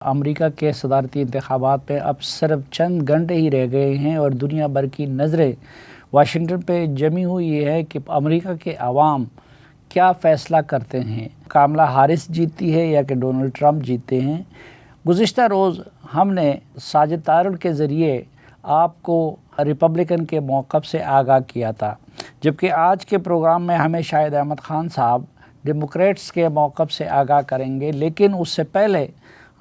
امریکہ کے صدارتی انتخابات پہ اب صرف چند گھنٹے ہی رہ گئے ہیں اور دنیا بھر کی نظریں واشنگٹن پہ جمی ہوئی ہے کہ امریکہ کے عوام کیا فیصلہ کرتے ہیں، کاملا ہارس جیتتی ہے یا کہ ڈونلڈ ٹرمپ جیتے ہیں۔ گزشتہ روز ہم نے ساجد طارل کے ذریعے آپ کو ریپبلکن کے موقف سے آگاہ کیا تھا، جبکہ آج کے پروگرام میں ہمیں شاہد احمد خان صاحب ڈیموکریٹس کے موقف سے آگاہ کریں گے، لیکن اس سے پہلے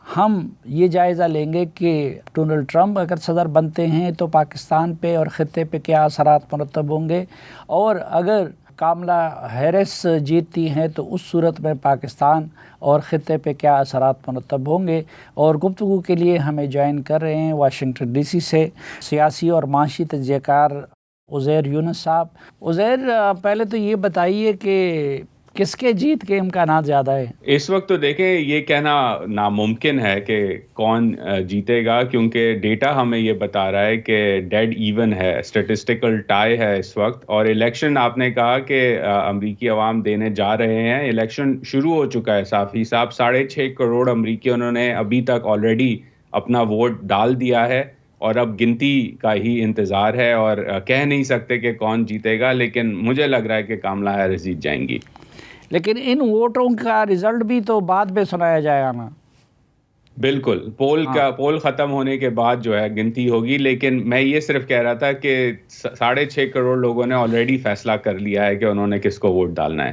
ہم یہ جائزہ لیں گے کہ ڈونلڈ ٹرمپ اگر صدر بنتے ہیں تو پاکستان پہ اور خطے پہ کیا اثرات مرتب ہوں گے، اور اگر کاملا ہیرس جیتتی ہیں تو اس صورت میں پاکستان اور خطے پہ کیا اثرات مرتب ہوں گے۔ اور گفتگو کے لیے ہمیں جوائن کر رہے ہیں واشنگٹن ڈی سی سے سیاسی اور معاشی تجزیہ کار عزیر یونس صاحب۔ عزیر، پہلے تو یہ بتائیے کہ کس کے جیت کے امکانات زیادہ ہیں؟ اس وقت تو دیکھیں، یہ کہنا ناممکن ہے کہ کون جیتے گا، کیونکہ ڈیٹا ہمیں یہ بتا رہا ہے کہ ڈیڈ ایون ہے، اسٹیٹسٹیکل ٹائی ہے اس وقت۔ اور الیکشن آپ نے کہا کہ امریکی عوام دینے جا رہے ہیں، الیکشن شروع ہو چکا ہے صافی صاحب۔ 6.5 کروڑ امریکیوں نے ابھی تک آلریڈی اپنا ووٹ ڈال دیا ہے، اور اب گنتی کا ہی انتظار ہے، اور کہہ نہیں سکتے کہ کون جیتے گا، لیکن مجھے لگ رہا ہے کہ کاملا ہیرس جیت جائیں گی۔ لیکن ان ووٹوں کا رزلٹ بھی تو بعد میں سنایا جائے گا نا؟ بالکل، پول ختم ہونے کے بعد جو ہے گنتی ہوگی، لیکن میں یہ صرف کہہ رہا تھا کہ 6.5 کروڑ لوگوں نے آلریڈی فیصلہ کر لیا ہے کہ انہوں نے کس کو ووٹ ڈالنا ہے۔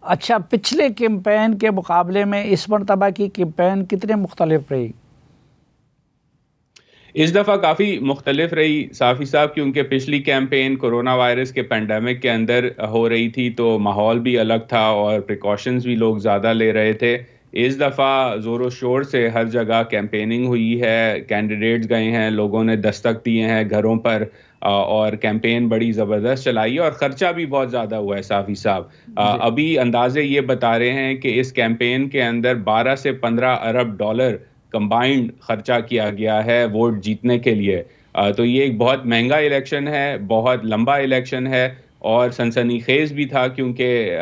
اچھا، پچھلے کیمپین کے مقابلے میں اس مرتبہ کی کیمپین کتنے مختلف رہی؟ اس دفعہ کافی مختلف رہی صافی صاحب، کیونکہ پچھلی کیمپین کورونا وائرس کے پینڈیمک کے اندر ہو رہی تھی تو ماحول بھی الگ تھا اور پریکاشنز بھی لوگ زیادہ لے رہے تھے۔ اس دفعہ زور و شور سے ہر جگہ کیمپیننگ ہوئی ہے، کینڈیڈیٹس گئے ہیں، لوگوں نے دستک دیے ہیں گھروں پر، اور کیمپین بڑی زبردست چلائی ہے، اور خرچہ بھی بہت زیادہ ہوا ہے صافی صاحب۔ ابھی اندازے یہ بتا رہے ہیں کہ اس کیمپین کے اندر 12 سے 15 ارب ڈالر کمبائنڈ خرچہ کیا گیا ہے ووٹ جیتنے کے لیے۔ تو یہ ایک بہت مہنگا الیکشن ہے، بہت لمبا الیکشن ہے، اور سنسنی خیز بھی تھا، کیونکہ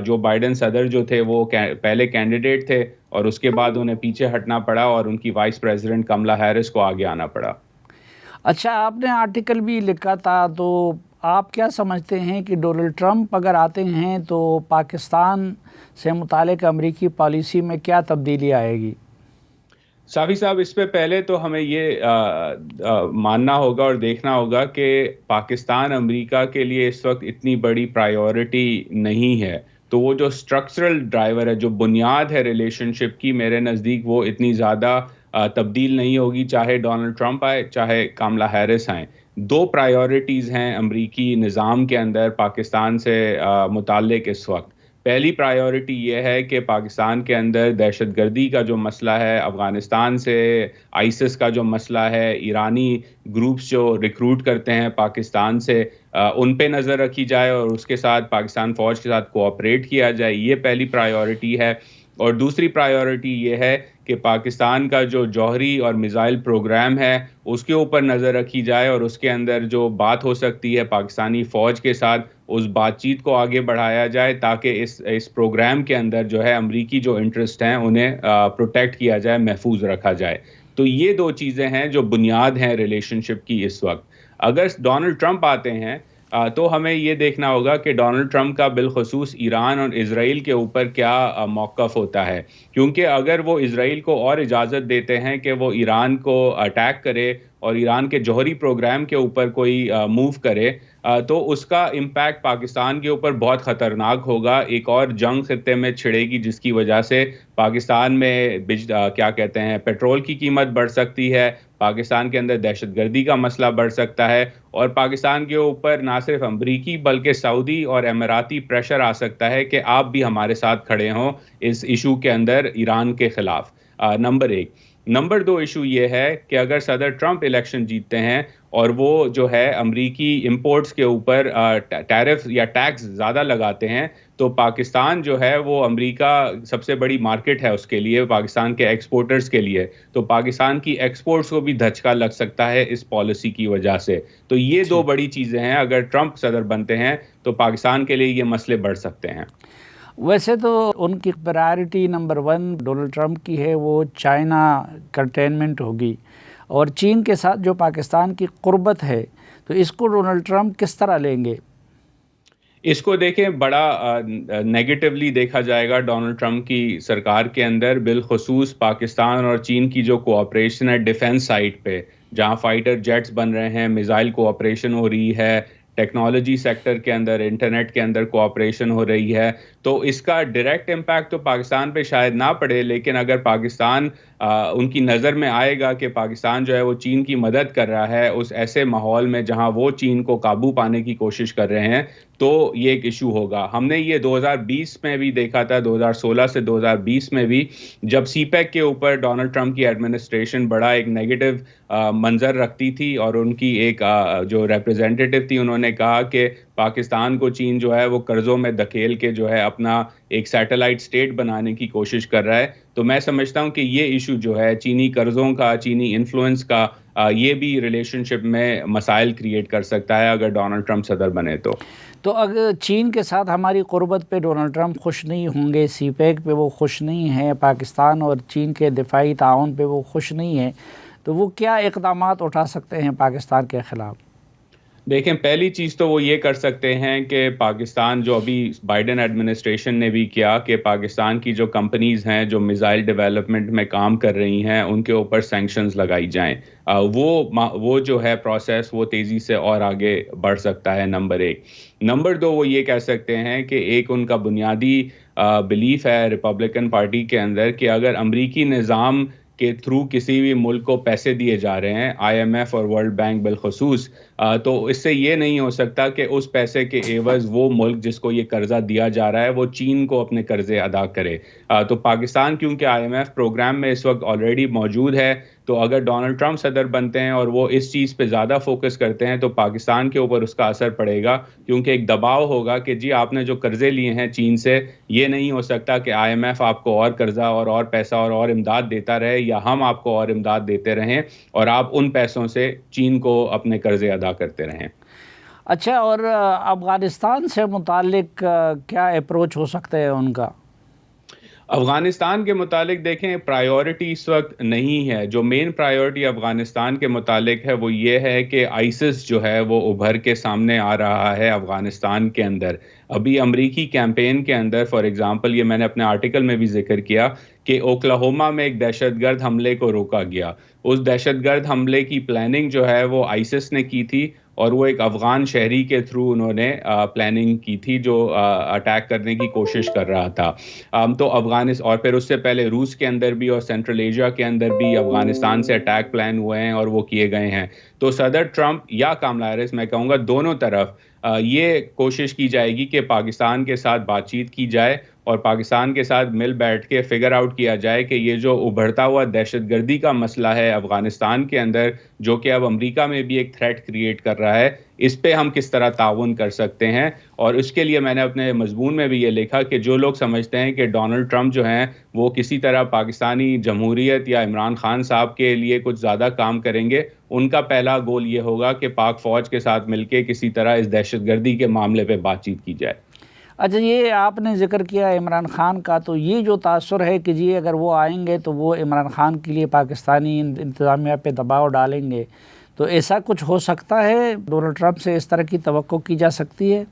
جو بائیڈن صدر جو تھے وہ پہلے کینڈیڈیٹ تھے، اور اس کے بعد انہیں پیچھے ہٹنا پڑا اور ان کی وائس پریزیڈنٹ کملا ہیرس کو آگے آنا پڑا۔ اچھا، آپ نے آرٹیکل بھی لکھا تھا، تو آپ کیا سمجھتے ہیں کہ ڈونلڈ ٹرمپ اگر آتے ہیں تو پاکستان سے متعلق امریکی پالیسی میں کیا تبدیلی آئے گی؟ صافی صاحب، اس پہ پہلے تو ہمیں یہ ماننا ہوگا اور دیکھنا ہوگا کہ پاکستان امریکہ کے لیے اس وقت اتنی بڑی پرائیورٹی نہیں ہے۔ تو وہ جو سٹرکچرل ڈرائیور ہے، جو بنیاد ہے ریلیشن شپ کی، میرے نزدیک وہ اتنی زیادہ تبدیل نہیں ہوگی، چاہے ڈونلڈ ٹرمپ آئے چاہے کاملا ہیرس آئیں۔ دو پرائیورٹیز ہیں امریکی نظام کے اندر پاکستان سے متعلق اس وقت۔ پہلی پرائیورٹی یہ ہے کہ پاکستان کے اندر دہشت گردی کا جو مسئلہ ہے، افغانستان سے آئیسس کا جو مسئلہ ہے، ایرانی گروپس جو ریکروٹ کرتے ہیں پاکستان سے، ان پہ نظر رکھی جائے اور اس کے ساتھ پاکستان فوج کے ساتھ کوآپریٹ کیا جائے، یہ پہلی پرائیورٹی ہے۔ اور دوسری پرائیورٹی یہ ہے کہ پاکستان کا جو جوہری اور میزائل پروگرام ہے اس کے اوپر نظر رکھی جائے، اور اس کے اندر جو بات ہو سکتی ہے پاکستانی فوج کے ساتھ، اس بات چیت کو آگے بڑھایا جائے، تاکہ اس پروگرام کے اندر جو ہے امریکی جو انٹرسٹ ہیں انہیں پروٹیکٹ کیا جائے، محفوظ رکھا جائے۔ تو یہ دو چیزیں ہیں جو بنیاد ہیں ریلیشن شپ کی اس وقت۔ اگر ڈونلڈ ٹرمپ آتے ہیں تو ہمیں یہ دیکھنا ہوگا کہ ڈونلڈ ٹرمپ کا بالخصوص ایران اور اسرائیل کے اوپر کیا موقف ہوتا ہے، کیونکہ اگر وہ اسرائیل کو اور اجازت دیتے ہیں کہ وہ ایران کو اٹیک کرے اور ایران کے جوہری پروگرام کے اوپر کوئی موو کرے، تو اس کا امپیکٹ پاکستان کے اوپر بہت خطرناک ہوگا۔ ایک اور جنگ خطے میں چھڑے گی، جس کی وجہ سے پاکستان میں کیا کہتے ہیں پیٹرول کی قیمت بڑھ سکتی ہے، پاکستان کے اندر دہشت گردی کا مسئلہ بڑھ سکتا ہے، اور پاکستان کے اوپر نہ صرف امریکی بلکہ سعودی اور اماراتی پریشر آ سکتا ہے کہ آپ بھی ہمارے ساتھ کھڑے ہوں اس ایشو کے اندر ایران کے خلاف۔ نمبر 1۔ نمبر 2 ایشو یہ ہے کہ اگر صدر ٹرمپ الیکشن جیتتے ہیں اور وہ جو ہے امریکی امپورٹس کے اوپر ٹیرف یا ٹیکس زیادہ لگاتے ہیں، تو پاکستان جو ہے وہ امریکہ سب سے بڑی مارکیٹ ہے اس کے لیے، پاکستان کے ایکسپورٹرز کے لیے، تو پاکستان کی ایکسپورٹس کو بھی دھچکا لگ سکتا ہے اس پالیسی کی وجہ سے۔ تو یہ دو بڑی چیزیں ہیں، اگر ٹرمپ صدر بنتے ہیں تو پاکستان کے لیے یہ مسئلے بڑھ سکتے ہیں۔ ویسے تو ان کی پرائرٹی نمبر 1 ڈونلڈ ٹرمپ کی ہے وہ چائنا کنٹینمنٹ ہوگی، اور چین کے ساتھ جو پاکستان کی قربت ہے تو اس کو ڈونلڈ ٹرمپ کس طرح لیں گے؟ اس کو دیکھیں بڑا نیگیٹولی دیکھا جائے گا ڈونلڈ ٹرمپ کی سرکار کے اندر، بالخصوص پاکستان اور چین کی جو کوآپریشن ہے ڈیفنس سائٹ پہ، جہاں فائٹر جیٹس بن رہے ہیں، میزائل کوآپریشن ہو رہی ہے، ٹیکنالوجی سیکٹر کے اندر، انٹرنیٹ کے اندر کوآپریشن ہو رہی ہے، تو اس کا ڈائریکٹ امپیکٹ تو پاکستان پہ شاید نہ پڑے، لیکن اگر پاکستان ان کی نظر میں آئے گا کہ پاکستان جو ہے وہ چین کی مدد کر رہا ہے اس ایسے ماحول میں جہاں وہ چین کو قابو پانے کی کوشش کر رہے ہیں، تو یہ ایک ایشو ہوگا۔ ہم نے یہ 2020 میں بھی دیکھا تھا، 2016 سے 2020 میں بھی، جب سی پیک کے اوپر ڈونلڈ ٹرمپ کی ایڈمنسٹریشن بڑا ایک نیگیٹو منظر رکھتی تھی، اور ان کی ایک جو ریپرزینٹیٹیو تھی انہوں نے کہا کہ پاکستان کو چین جو ہے وہ قرضوں میں دھکیل کے جو ہے اپنا ایک سیٹلائٹ اسٹیٹ بنانے کی کوشش کر رہا ہے۔ تو میں سمجھتا ہوں کہ یہ ایشو جو ہے چینی قرضوں کا، چینی انفلوئنس کا، یہ بھی ریلیشن شپ میں مسائل کریٹ کر سکتا ہے اگر ڈونلڈ ٹرمپ صدر بنے تو اگر چین کے ساتھ ہماری قربت پہ ڈونلڈ ٹرمپ خوش نہیں ہوں گے، سی پیک پہ وہ خوش نہیں ہیں، پاکستان اور چین کے دفاعی تعاون پہ وہ خوش نہیں ہیں، تو وہ کیا اقدامات اٹھا سکتے ہیں پاکستان کے خلاف؟ دیکھیں، پہلی چیز تو وہ یہ کر سکتے ہیں کہ پاکستان، جو ابھی بائیڈن ایڈمنسٹریشن نے بھی کیا، کہ پاکستان کی جو کمپنیز ہیں جو میزائل ڈیولپمنٹ میں کام کر رہی ہیں ان کے اوپر سینکشنز لگائی جائیں۔ وہ جو ہے پروسیس وہ تیزی سے اور آگے بڑھ سکتا ہے، نمبر 1۔ نمبر 2، وہ یہ کہہ سکتے ہیں کہ ایک ان کا بنیادی بلیف ہے ریپبلکن پارٹی کے اندر کہ اگر امریکی نظام کے تھرو کسی بھی ملک کو پیسے دیے جا رہے ہیں، آئی ایم ایف اور ورلڈ بینک بالخصوص، تو اس سے یہ نہیں ہو سکتا کہ اس پیسے کے عوض وہ ملک جس کو یہ قرضہ دیا جا رہا ہے وہ چین کو اپنے قرضے ادا کرے۔ تو پاکستان کیونکہ آئی ایم ایف پروگرام میں اس وقت آلریڈی موجود ہے، تو اگر ڈونلڈ ٹرمپ صدر بنتے ہیں اور وہ اس چیز پہ زیادہ فوکس کرتے ہیں تو پاکستان کے اوپر اس کا اثر پڑے گا، کیونکہ ایک دباؤ ہوگا کہ جی آپ نے جو قرضے لیے ہیں چین سے، یہ نہیں ہو سکتا کہ آئی ایم ایف آپ کو اور قرضہ اور پیسہ اور امداد دیتا رہے، یا ہم آپ کو اور امداد دیتے رہیں اور آپ ان پیسوں سے چین کو اپنے قرضے ادا کرتے رہیں۔ اچھا، اور افغانستان سے متعلق کیا اپروچ ہو سکتا ہے ان کا؟ افغانستان کے متعلق دیکھیں، پرائیورٹی اس وقت نہیں ہے۔ جو مین پرائیورٹی افغانستان کے متعلق ہے وہ یہ ہے کہ آئسس جو ہے وہ ابھر کے سامنے آ رہا ہے افغانستان کے اندر۔ ابھی امریکی کیمپین کے اندر، فار ایگزامپل، یہ میں نے اپنے آرٹیکل میں بھی ذکر کیا کہ اوکلاہوما میں ایک دہشت گرد حملے کو روکا گیا۔ اس دہشت گرد حملے کی پلاننگ جو ہے وہ آئسس نے کی تھی، اور وہ ایک افغان شہری کے تھرو انہوں نے پلاننگ کی تھی جو اٹیک کرنے کی کوشش کر رہا تھا۔ تو اور پھر اس سے پہلے روس کے اندر بھی اور سینٹرل ایشیا کے اندر بھی افغانستان سے اٹیک پلان ہوئے ہیں اور وہ کیے گئے ہیں۔ تو صدر ٹرمپ یا کملا ہیرس، میں کہوں گا دونوں طرف یہ کوشش کی جائے گی کہ پاکستان کے ساتھ بات چیت کی جائے اور پاکستان کے ساتھ مل بیٹھ کے فگر آؤٹ کیا جائے کہ یہ جو ابھرتا ہوا دہشت گردی کا مسئلہ ہے افغانستان کے اندر، جو کہ اب امریکہ میں بھی ایک تھریٹ کریٹ کر رہا ہے، اس پہ ہم کس طرح تعاون کر سکتے ہیں۔ اور اس کے لیے میں نے اپنے مضمون میں بھی یہ لکھا کہ جو لوگ سمجھتے ہیں کہ ڈونلڈ ٹرمپ جو ہیں وہ کسی طرح پاکستانی جمہوریت یا عمران خان صاحب کے لیے کچھ زیادہ کام کریں گے، ان کا پہلا گول یہ ہوگا کہ پاک فوج کے ساتھ مل کے کسی طرح اس دہشت گردی کے معاملے پہ بات چیت کی جائے۔ اچھا، یہ آپ نے ذکر کیا عمران خان کا، تو یہ جو تاثر ہے کہ جی اگر وہ آئیں گے تو وہ عمران خان کے لیے پاکستانی انتظامیہ پہ دباؤ ڈالیں گے، تو ایسا کچھ ہو سکتا ہے؟ ڈونلڈ ٹرمپ سے اس طرح کی توقع کی جا سکتی ہے؟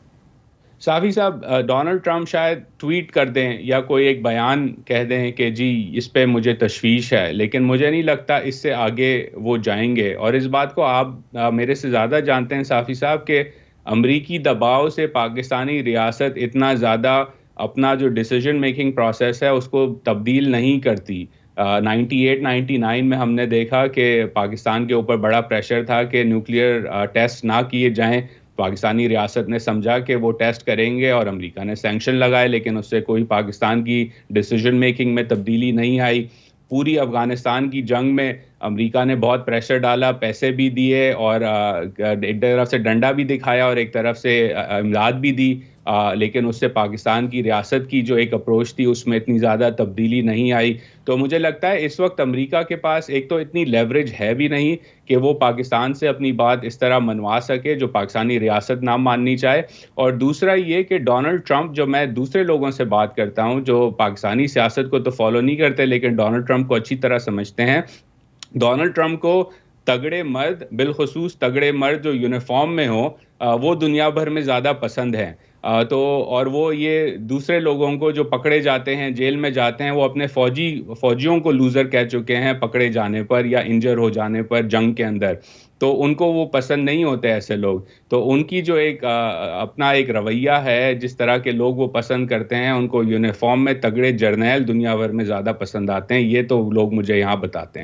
صافی صاحب، ڈونلڈ ٹرمپ شاید ٹویٹ کر دیں یا کوئی ایک بیان کہہ دیں کہ جی اس پہ مجھے تشویش ہے، لیکن مجھے نہیں لگتا اس سے آگے وہ جائیں گے۔ اور اس بات کو آپ میرے سے زیادہ جانتے ہیں صافی صاحب کہ امریکی دباؤ سے پاکستانی ریاست اتنا زیادہ اپنا جو ڈیسیجن میکنگ پروسیس ہے اس کو تبدیل نہیں کرتی۔ 98-99 میں ہم نے دیکھا کہ پاکستان کے اوپر بڑا پریشر تھا کہ نیوکلیئر ٹیسٹ نہ کیے جائیں، پاکستانی ریاست نے سمجھا کہ وہ ٹیسٹ کریں گے اور امریکہ نے سینکشن لگائے، لیکن اس سے کوئی پاکستان کی ڈیسیجن میکنگ میں تبدیلی نہیں آئی۔ پوری افغانستان کی جنگ میں امریکہ نے بہت پریشر ڈالا, پیسے بھی دیے, اور ایک طرف سے ڈنڈا بھی دکھایا اور ایک طرف سے امداد بھی دی, لیکن اس سے پاکستان کی ریاست کی جو ایک اپروچ تھی اس میں اتنی زیادہ تبدیلی نہیں آئی. تو مجھے لگتا ہے اس وقت امریکہ کے پاس ایک تو اتنی لیوریج ہے بھی نہیں کہ وہ پاکستان سے اپنی بات اس طرح منوا سکے جو پاکستانی ریاست نہ ماننی چاہے, اور دوسرا یہ کہ ڈونلڈ ٹرمپ, جو میں دوسرے لوگوں سے بات کرتا ہوں جو پاکستانی سیاست کو تو فالو نہیں کرتے لیکن ڈونلڈ ٹرمپ کو اچھی طرح سمجھتے ہیں, ڈونلڈ ٹرمپ کو تگڑے مرد, بالخصوص تگڑے مرد جو یونیفارم میں ہوں, وہ دنیا بھر میں زیادہ پسند ہیں. تو اور وہ یہ دوسرے لوگوں کو جو پکڑے جاتے ہیں, جیل میں جاتے ہیں, وہ اپنے فوجیوں کو لوزر کہہ چکے ہیں پکڑے جانے پر یا انجر ہو جانے پر جنگ کے اندر. تو ان کو وہ پسند نہیں ہوتے ایسے لوگ. تو ان کی جو ایک اپنا ایک رویہ ہے, جس طرح کے لوگ وہ پسند کرتے ہیں, ان کو یونیفارم میں تگڑے جرنیل دنیا بھر میں زیادہ پسند آتے ہیں. یہ تو لوگ مجھے یہاں بتاتے ہیں.